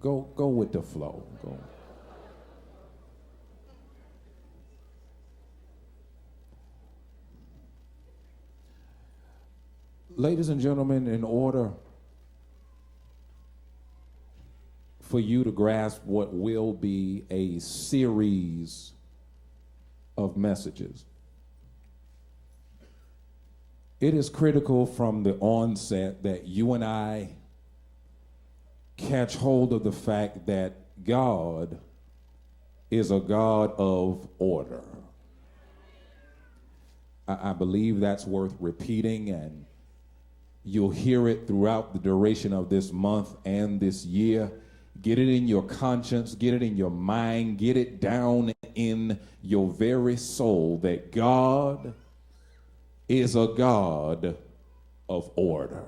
Go with the flow. Go. Ladies and gentlemen, in order for you to grasp what will be a series of messages, it is critical from the onset that you and I catch hold of the fact that God is a God of order. I believe that's worth repeating, and you'll hear it throughout the duration of this month and this year. Get it in your conscience, get it in your mind, get it down in your very soul that God is a God of order.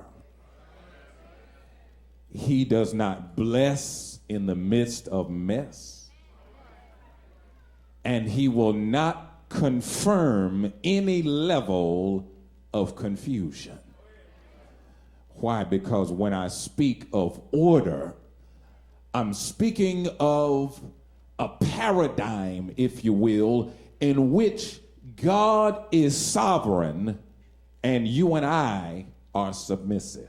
He does not bless in the midst of mess, and he will not confirm any level of confusion. Why? Because when I speak of order, I'm speaking of a paradigm, if you will, in which God is sovereign and you and I are submissive.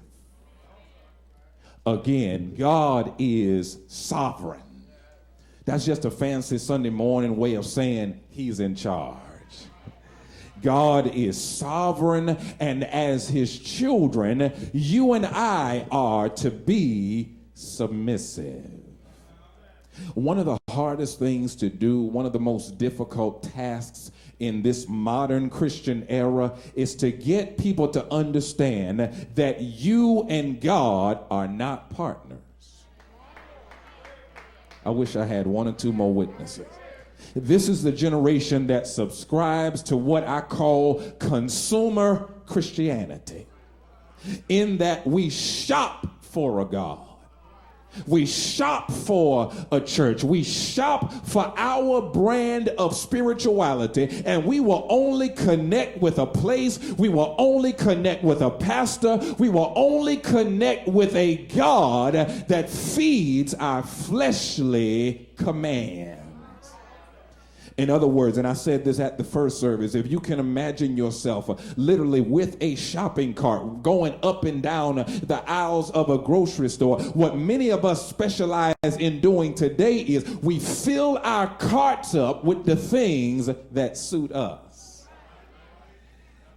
Again, God is sovereign. That's just a fancy Sunday morning way of saying he's in charge. God is sovereign, and as his children, you and I are to be submissive. One of the hardest things to do, one of the most difficult tasks in this modern Christian era is to get people to understand that you and God are not partners. I wish I had one or two more witnesses. This is the generation that subscribes to what I call consumer Christianity, in that we shop for a God. We shop for a church. We shop for our brand of spirituality, and we will only connect with a place. We will only connect with a pastor. We will only connect with a God that feeds our fleshly commands. In other words, and I said this at the first service, if you can imagine yourself literally with a shopping cart going up and down the aisles of a grocery store, what many of us specialize in doing today is we fill our carts up with the things that suit us.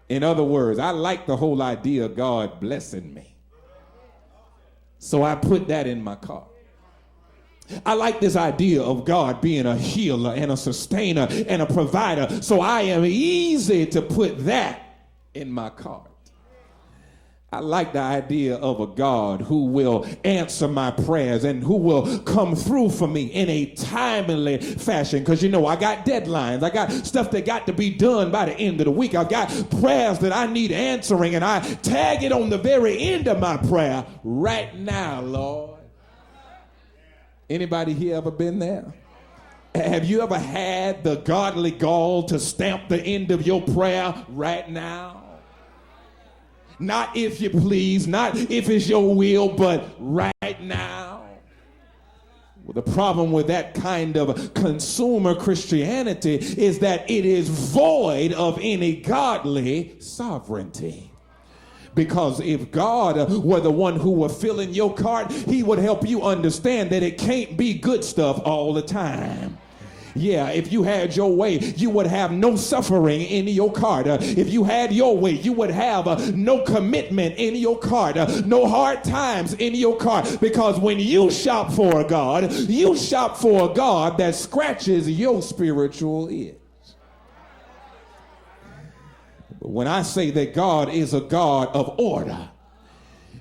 In other words, I like the whole idea of God blessing me, so I put that in my cart. I like this idea of God being a healer and a sustainer and a provider, so I am easy to put that in my cart. I like the idea of a God who will answer my prayers and who will come through for me in a timely fashion, because you know I got deadlines. I got stuff that got to be done by the end of the week. I've got prayers that I need answering, and I tag it on the very end of my prayer, right now, Lord. Anybody here ever been there? Have you ever had the godly gall to stamp the end of your prayer, right now? Not if you please, not if it's your will, but right now. Well, the problem with that kind of consumer Christianity is that it is void of any godly sovereignty. Because if God were the one who were filling your cart, he would help you understand that it can't be good stuff all the time. Yeah, if you had your way, you would have no suffering in your cart. If you had your way, you would have no commitment in your cart, no hard times in your cart. Because when you shop for a God, you shop for a God that scratches your spiritual itch. When I say that God is a God of order,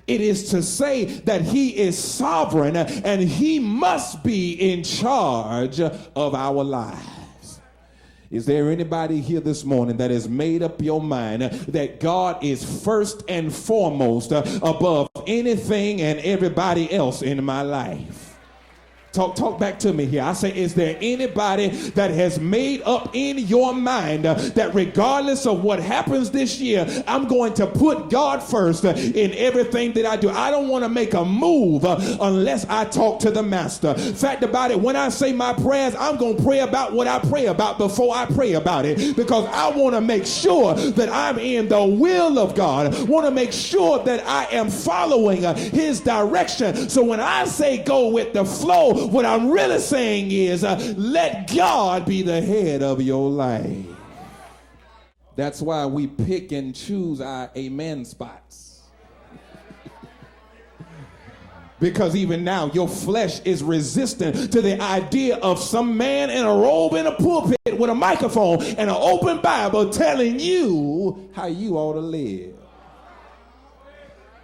it is to say that he is sovereign and he must be in charge of our lives. Is there anybody here this morning that has made up your mind that God is first and foremost above anything and everybody else in my life? Talk back to me here. I say, is there anybody that has made up in your mind that regardless of what happens this year, I'm going to put God first in everything that I do? I don't want to make a move unless I talk to the master. Fact about it, when I say my prayers, I'm going to pray about what I pray about before I pray about it, because I want to make sure that I'm in the will of God. I want to make sure that I am following his direction. So when I say go with the flow, what I'm really saying is let God be the head of your life. That's why we pick and choose our amen spots. Because even now your flesh is resistant to the idea of some man in a robe in a pulpit with a microphone and an open Bible telling you how you ought to live.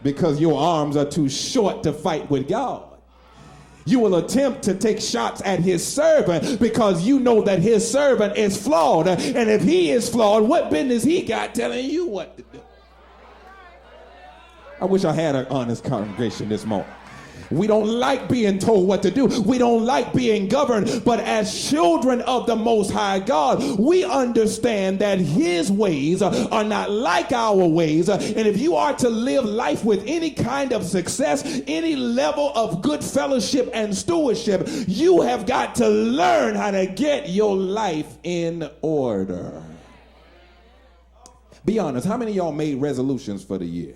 Because your arms are too short to fight with God. You will attempt to take shots at his servant because you know that his servant is flawed. And if he is flawed, what business he got telling you what to do? I wish I had an honest congregation this morning. We don't like being told what to do. We don't like being governed. But as children of the Most High God, we understand that his ways are not like our ways. And if you are to live life with any kind of success, any level of good fellowship and stewardship, you have got to learn how to get your life in order. Be honest, how many of y'all made resolutions for the year?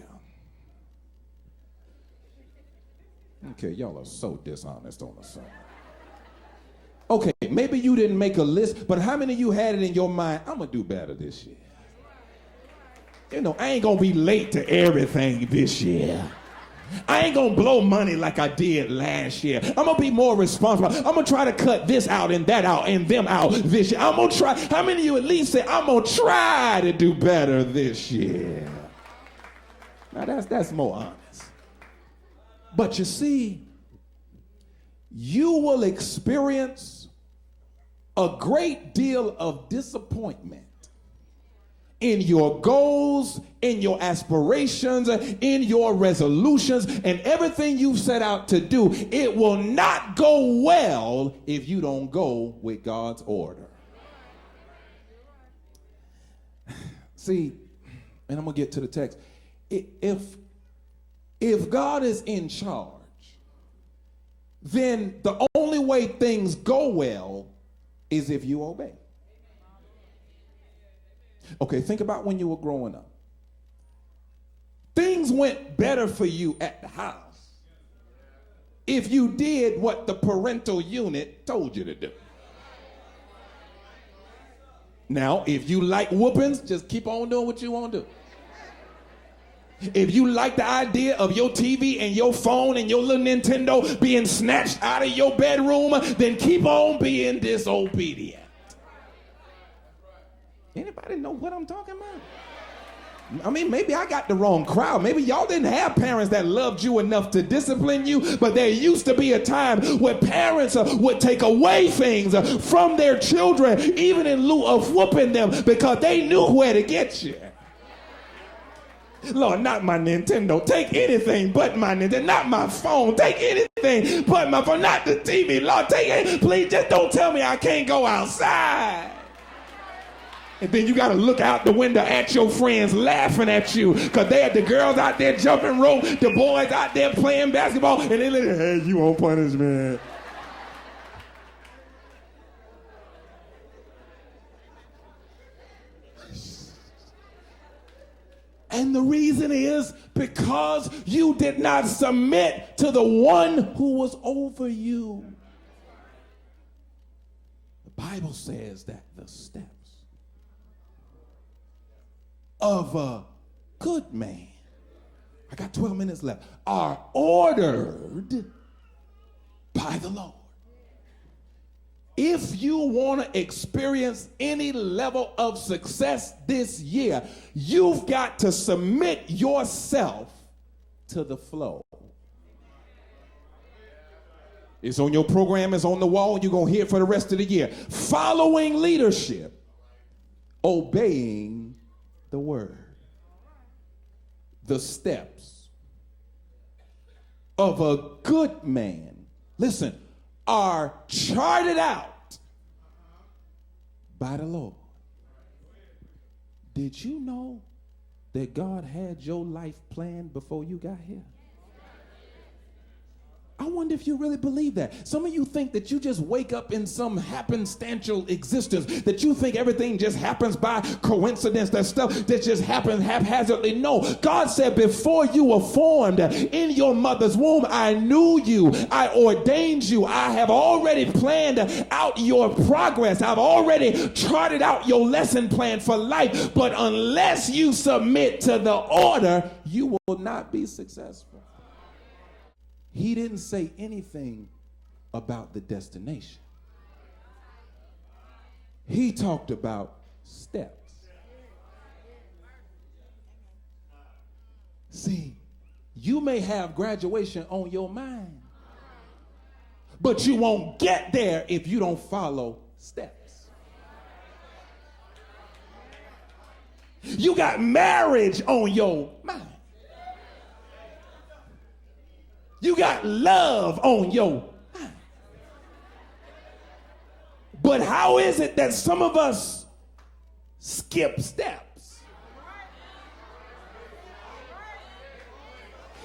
Okay, y'all are so dishonest on the side. Okay, maybe you didn't make a list, but how many of you had it in your mind, I'm going to do better this year? You know, I ain't going to be late to everything this year. I ain't going to blow money like I did last year. I'm going to be more responsible. I'm going to try to cut this out and that out and them out this year. I'm going to try. How many of you at least say, I'm going to try to do better this year? Now, that's more honest. But you see, you will experience a great deal of disappointment in your goals, in your aspirations, in your resolutions, and everything you've set out to do. It will not go well if you don't go with God's order. See, and I'm going to get to the text. If God is in charge, then the only way things go well is if you obey. Okay, think about when you were growing up. Things went better for you at the house if you did what the parental unit told you to do. Now, if you like whoopings, just keep on doing what you want to do. If you like the idea of your TV and your phone and your little Nintendo being snatched out of your bedroom, then keep on being disobedient. Anybody know what I'm talking about? I mean, maybe I got the wrong crowd. Maybe y'all didn't have parents that loved you enough to discipline you, but there used to be a time where parents would take away things from their children, even in lieu of whooping them, because they knew where to get you. Lord, not my Nintendo. Take anything but my Nintendo. Not my phone. Take anything but my phone. Not the TV. Lord, take it. Please just don't tell me I can't go outside. And then you got to look out the window at your friends laughing at you because they had the girls out there jumping rope, the boys out there playing basketball, and they look, hey, you on punishment. And the reason is because you did not submit to the one who was over you. The Bible says that the steps of a good man, I got 12 minutes left, are ordered by the Lord. If you want to experience any level of success this year, you've got to submit yourself to the flow. It's on your program, it's on the wall, you're going to hear it for the rest of the year. Following leadership, obeying the word. The steps of a good man, listen, are charted out by the Lord. Did you know that God had your life planned before you got here? I wonder if you really believe that. Some of you think that you just wake up in some happenstantial existence, that you think everything just happens by coincidence, that stuff that just happens haphazardly. No, God said before you were formed in your mother's womb, I knew you, I ordained you, I have already planned out your progress, I've already charted out your lesson plan for life, but unless you submit to the order, you will not be successful. He didn't say anything about the destination. He talked about steps. See, you may have graduation on your mind, but you won't get there if you don't follow steps. You got marriage on your mind. You got love on your mind. But how is it that some of us skip steps?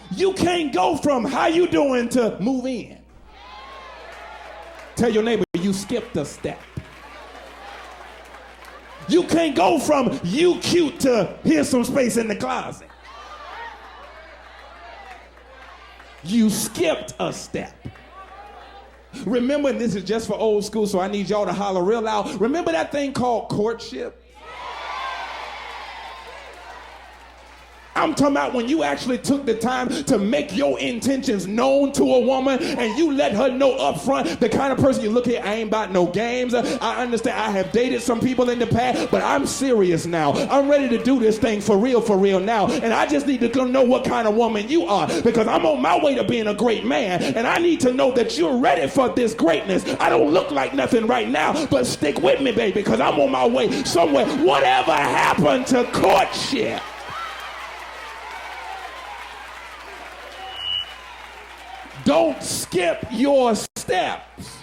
You can't go from how you doing to move in. Tell your neighbor you skipped a step. You can't go from you cute to here's some space in the closet. You skipped a step. Remember, and this is just for old school, so I need y'all to holler real loud. Remember that thing called courtship? I'm talking about when you actually took the time to make your intentions known to a woman and you let her know up front the kind of person you look at. I ain't about no games. I understand I have dated some people in the past, but I'm serious now. I'm ready to do this thing for real now. And I just need to know what kind of woman you are because I'm on my way to being a great man. And I need to know that you're ready for this greatness. I don't look like nothing right now, but stick with me, baby, because I'm on my way somewhere. Whatever happened to courtship? Don't skip your steps.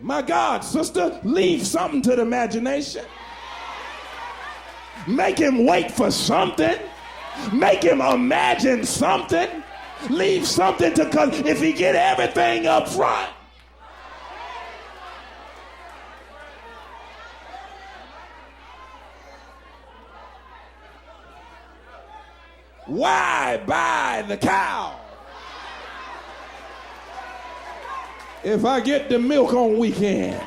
My God, sister, leave something to the imagination. Make him wait for something. Make him imagine something. Leave something to, because if he get everything up front, why buy the cow if I get the milk on weekends?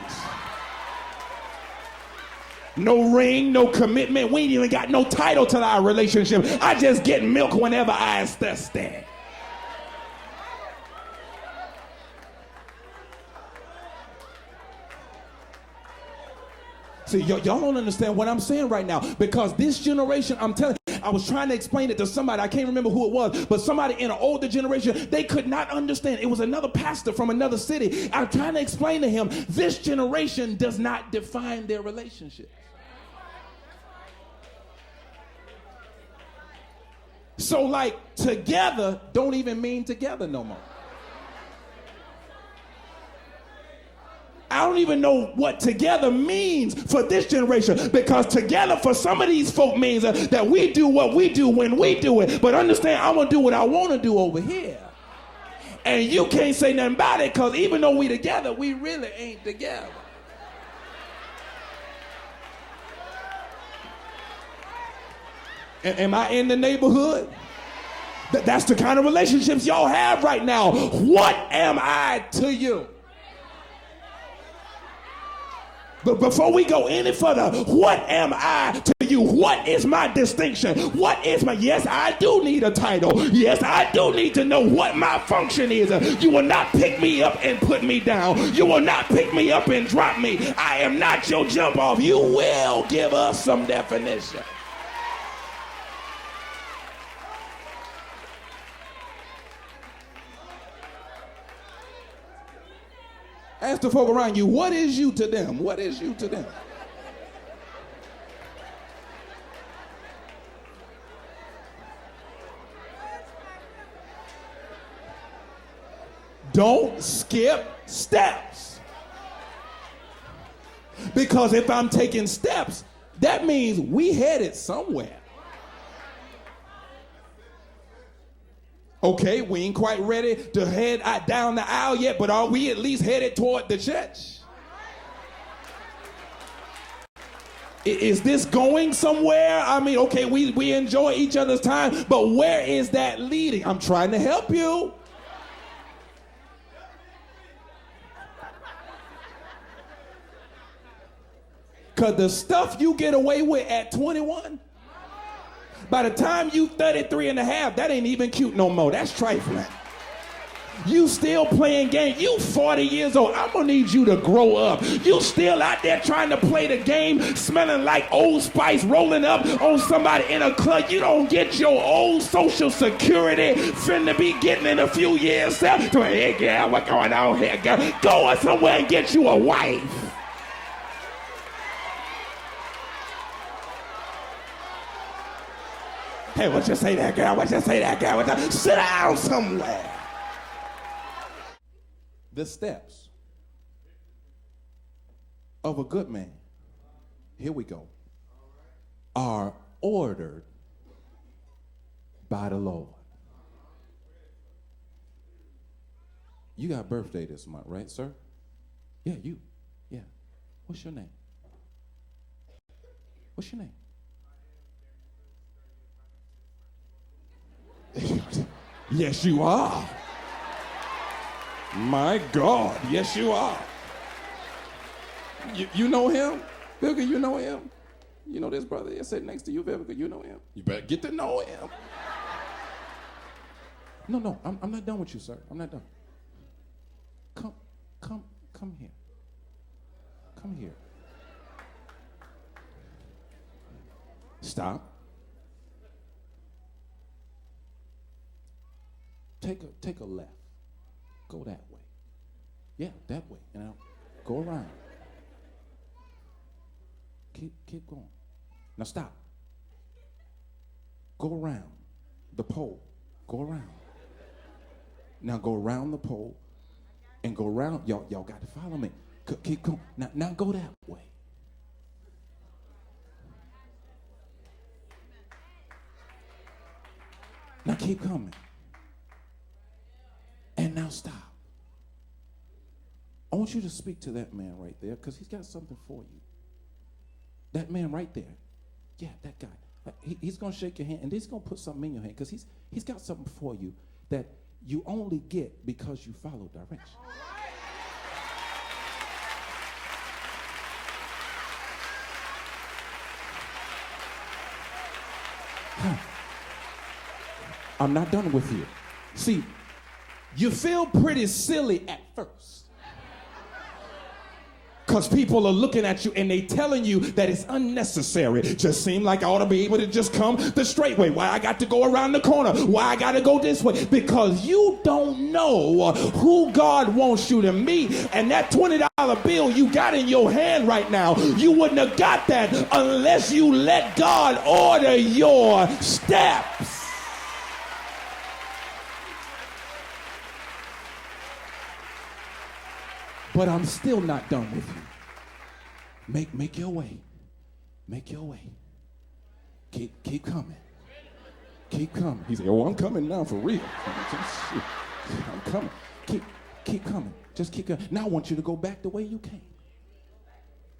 No ring, no commitment. We ain't even got no title to our relationship. I just get milk whenever I is thirsty. See, y'all don't understand what I'm saying right now because this generation, I'm telling you, I was trying to explain it to somebody. I can't remember who it was, but somebody in an older generation, they could not understand. It was another pastor from another city. I'm trying to explain to him, this generation does not define their relationships. So like together don't even mean together no more. I don't even know what together means for this generation because together for some of these folk means that we do what we do when we do it. But understand, I'm going to do what I want to do over here. And you can't say nothing about it because even though we together, we really ain't together. Am I in the neighborhood? That's the kind of relationships y'all have right now. What am I to you? But before we go any further, what am I to you? What is my distinction? What is my, yes, I do need a title. Yes, I do need to know what my function is. You will not pick me up and put me down. You will not pick me up and drop me. I am not your jump off. You will give us some definition. Ask the folk around you, what is you to them? What is you to them? don't skip steps. Because if I'm taking steps, that means we headed somewhere. Okay, we ain't quite ready to head down the aisle yet, but are we at least headed toward the church? Is this going somewhere? I mean, okay, we enjoy each other's time, but where is that leading? I'm trying to help you. Because the stuff you get away with at 21, by the time you 33 and a half, that ain't even cute no more. That's trifling. You still playing games. You 40 years old. I'm going to need you to grow up. You still out there trying to play the game, smelling like Old Spice, rolling up on somebody in a club. You don't get your old Social Security finna be getting in a few years. Hey, girl, what's going on here, girl? Go somewhere and get you a wife. Hey, what you say that, girl? What you say that, girl? Sit down somewhere. The steps of a good man, here we go, are ordered by the Lord. You got a birthday this month, right, sir? Yeah, you. Yeah. What's your name? What's your name? Yes, you are. My God, yes, you are. You know him? Vivica, you know him? You know this brother here sitting next to you, Vivica, you know him? You better get to know him. No, I'm not done with you, sir. I'm not done. Come here. Come here. Stop. Take a left. Go that way. Yeah, that way. And now go around. Keep going. Now stop. Go around the pole. Go around. Now go around the pole and go around. Y'all got to follow me. Keep going. Now go that way. Now keep coming. And now stop. I want you to speak to that man right there because he's got something for you. That man right there. Yeah, that guy. He's going to shake your hand and he's going to put something in your hand because he's got something for you that you only get because you follow directions. I'm not done with you. See, you feel pretty silly at first. Because people are looking at you and they telling you that it's unnecessary. Just seem like I ought to be able to just come the straight way. Why I got to go around the corner? Why I got to go this way? Because you don't know who God wants you to meet. And that $20 bill you got in your hand right now, you wouldn't have got that unless you let God order your steps. But I'm still not done with you. Make your way. Make your way. Keep coming. Keep coming. He said, oh, I'm coming now for real. I'm coming. Keep coming. Just keep going. Now I want you to go back the way you came.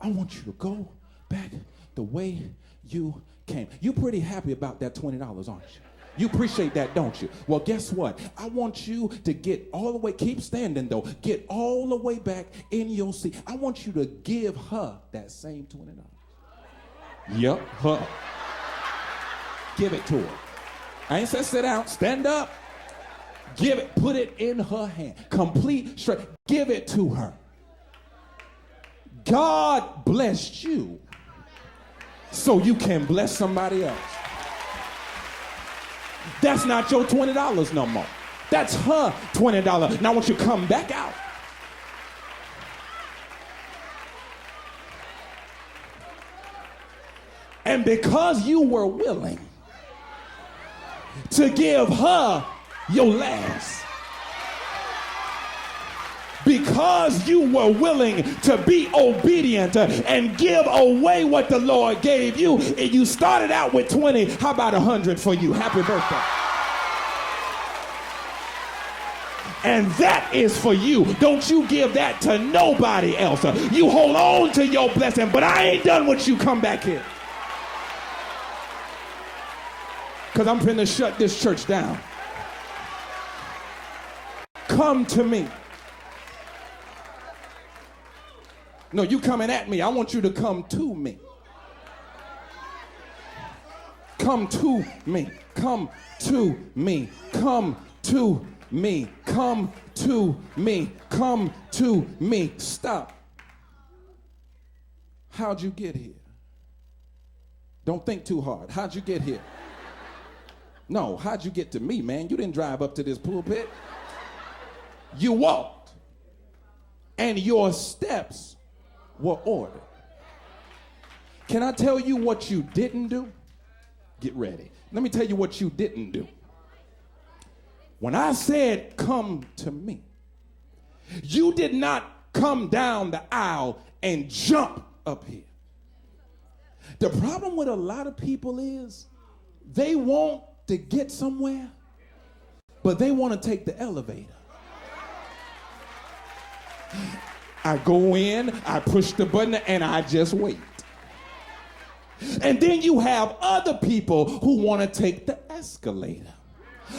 I want you to go back the way you came. You're pretty happy about that $20, aren't you? You appreciate that, don't you? Well, guess what? I want you to get all the way, keep standing though, get all the way back in your seat. I want you to give her that same $20. Yep, her. Give it to her. I ain't said sit down, stand up. Give it, put it in her hand. Complete straight, give it to her. God blessed you so you can bless somebody else. That's not your $20 no more. That's her $20. Now I want you to come back out. And because you were willing to give her your last, because you were willing to be obedient and give away what the Lord gave you. And you started out with 20. How about 100 for you? Happy birthday. And that is for you. Don't you give that to nobody else. You hold on to your blessing, but I ain't done with you. Come back here. Because I'm finna shut this church down. Come to me. No, you coming at me. I want you to come to me. Come to me. Come to me. Come to me. Come to me. Come to me. Stop. How'd you get here? Don't think too hard. How'd you get here? No, how'd you get to me, man? You didn't drive up to this pulpit. You walked, and your steps were ordered. Can I tell you what you didn't do? Get ready. Let me tell you what you didn't do. When I said, come to me, you did not come down the aisle and jump up here. The problem with a lot of people is they want to get somewhere, but they want to take the elevator. I go in, I push the button, and I just wait. And then you have other people who want to take the escalator.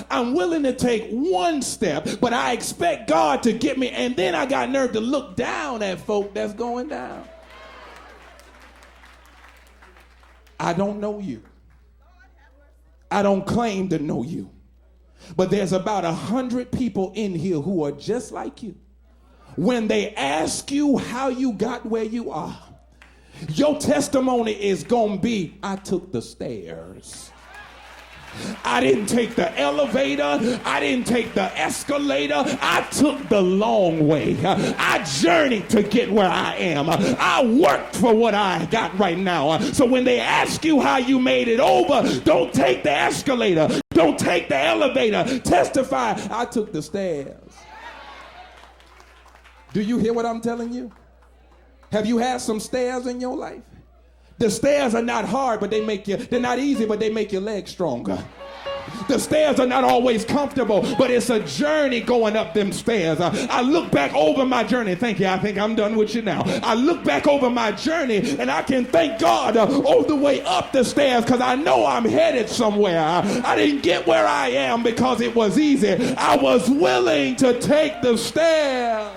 I'm willing to take one step, but I expect God to get me, and then I got nerve to look down at folk that's going down. I don't know you. I don't claim to know you. But there's about 100 people in here who are just like you. When they ask you how you got where you are, your testimony is going to be, I took the stairs. I didn't take the elevator. I didn't take the escalator. I took the long way. I journeyed to get where I am. I worked for what I got right now. So when they ask you how you made it over, don't take the escalator. Don't take the elevator. Testify, I took the stairs. Do you hear what I'm telling you? Have you had some stairs in your life? The stairs are not hard, but they're not easy, but they make your legs stronger. The stairs are not always comfortable, but it's a journey going up them stairs. I look back over my journey. Thank you. I think I'm done with you now. I look back over my journey, and I can thank God all the way up the stairs because I know I'm headed somewhere. I didn't get where I am because it was easy. I was willing to take the stairs.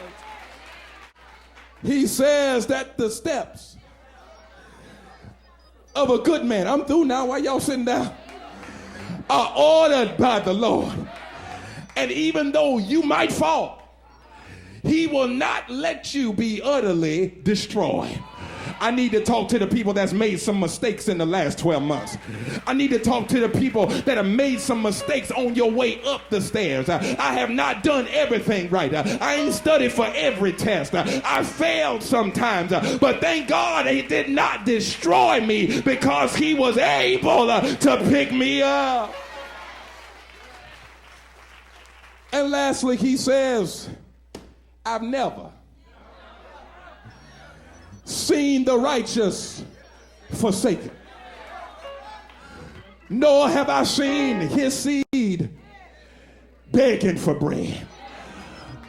He says that the steps of a good man, I'm through now, why y'all sitting down, are ordered by the Lord. And even though you might fall, he will not let you be utterly destroyed. I need to talk to the people that's made some mistakes in the last 12 months. I need to talk to the people that have made some mistakes on your way up the stairs. I have not done everything right. I ain't studied for every test. I failed sometimes. But thank God he did not destroy me because he was able to pick me up. And lastly, he says, I've never seen the righteous forsaken, nor have I seen his seed begging for bread.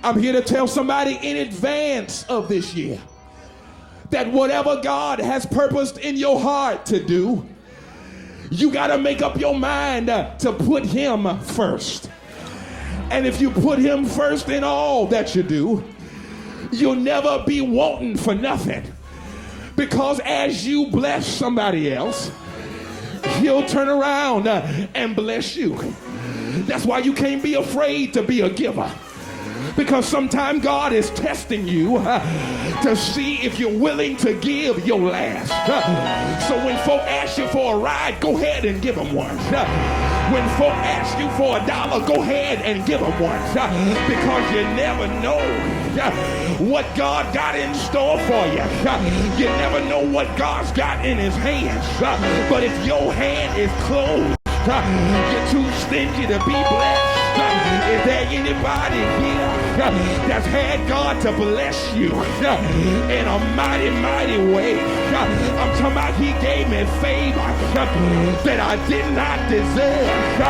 I'm here to tell somebody in advance of this year that whatever God has purposed in your heart to do, you got to make up your mind to put him first. And if you put him first in all that you do, you'll never be wanting for nothing. Because as you bless somebody else, he'll turn around and bless you. That's why you can't be afraid to be a giver. Because sometimes God is testing you to see if you're willing to give your last. So when folk ask you for a ride, go ahead and give them one. When folk ask you for $1, go ahead and give them one. Because you never know what God got in store for you. You never know what God's got in his hands. But if your hand is closed, you're too stingy to be blessed. Is there anybody here that's had God to bless you in a mighty, mighty way? I'm talking about he gave me favor that I did not deserve,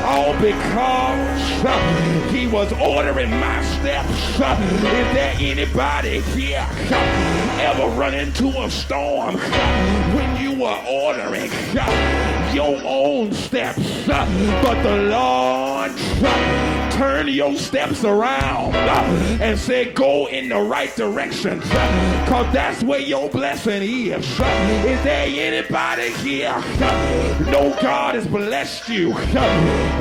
all because he was ordering my steps. Is there anybody here ever run into a storm when you were ordering your own steps, but the Lord turned your steps around and said go in the right direction, because that's where your blessing is? Is there anybody here know God has blessed you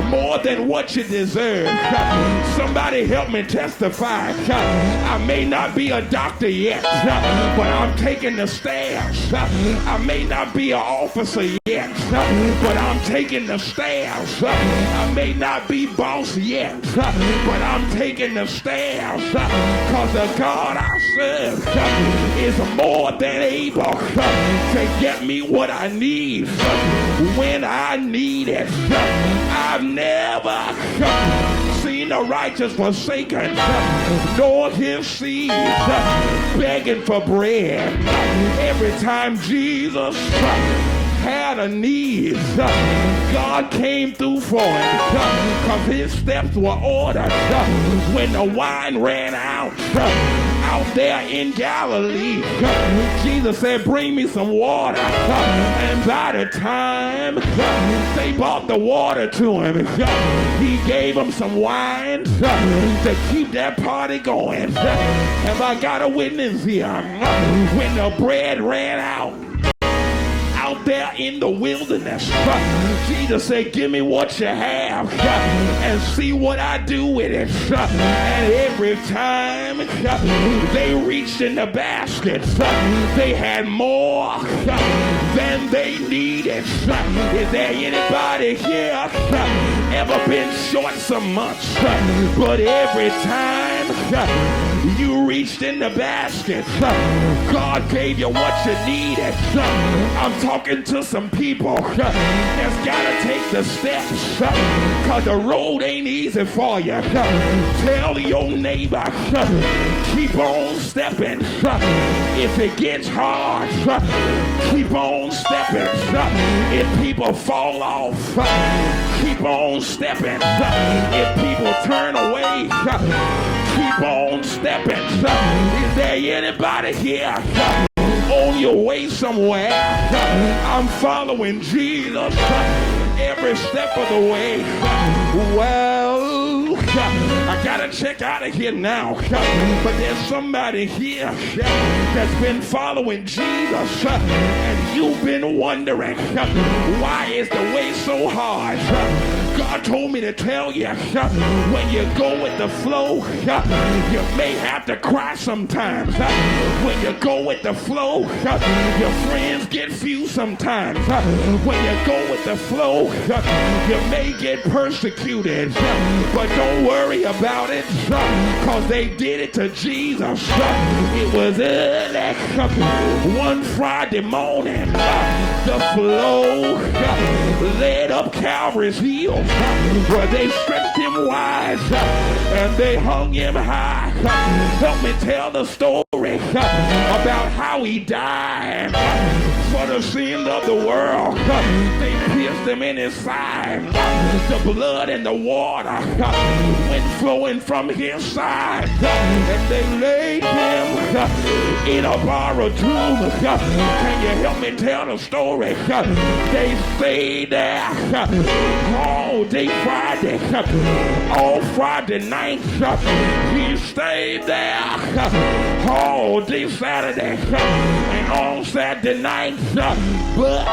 more than what you deserve? Somebody help me testify. I may not be a doctor yet, but I'm taking the steps. I may not be an officer yet, but I'm taking the steps. I may not be boss yet, but I'm taking the steps, because the God I serve is more than able to get me what I need when I need it. I've never seen the righteous forsaken, nor his seed begging for bread. Every time Jesus had a need, God came through for him, because his steps were ordered. When the wine ran out there in Galilee, Jesus said, bring me some water. And by the time they brought the water to him, he gave them some wine to keep that party going. Have I got a witness here? When the bread ran out there in the wilderness, Jesus said, give me what you have and see what I do with it. And every time they reached in the basket, they had more than they needed. Is there anybody here ever been short some months, but every time you reached in the basket, God gave you what you needed? I'm talking to some people that's gotta take the steps, because the road ain't easy for you. Tell your neighbor, keep on stepping. If it gets hard, keep on stepping. If people fall off, keep on stepping. If people turn away, keep on stepping. Is there anybody here on your way somewhere? I'm following Jesus every step of the way. Well, I gotta check out of here now, but there's somebody here that's been following Jesus, and you've been wondering, why is the way so hard? God told me to tell you, when you go with the flow, you may have to cry sometimes. When you go with the flow, your friends get few sometimes. When you go with the flow, you may get persecuted, but don't worry about it, because they did it to Jesus. It was early one Friday morning, the flow led up Calvary's hill, where they stretched him wide and they hung him high. Help me tell the story about how he died for the sins of the world. They pierced him in his side. The blood and the water went flowing from his side, and they laid him in a borrowed tomb. Can you help me tell the story? They stayed there all day Friday, all Friday night. He stayed there all day Saturday, and on Saturday night. But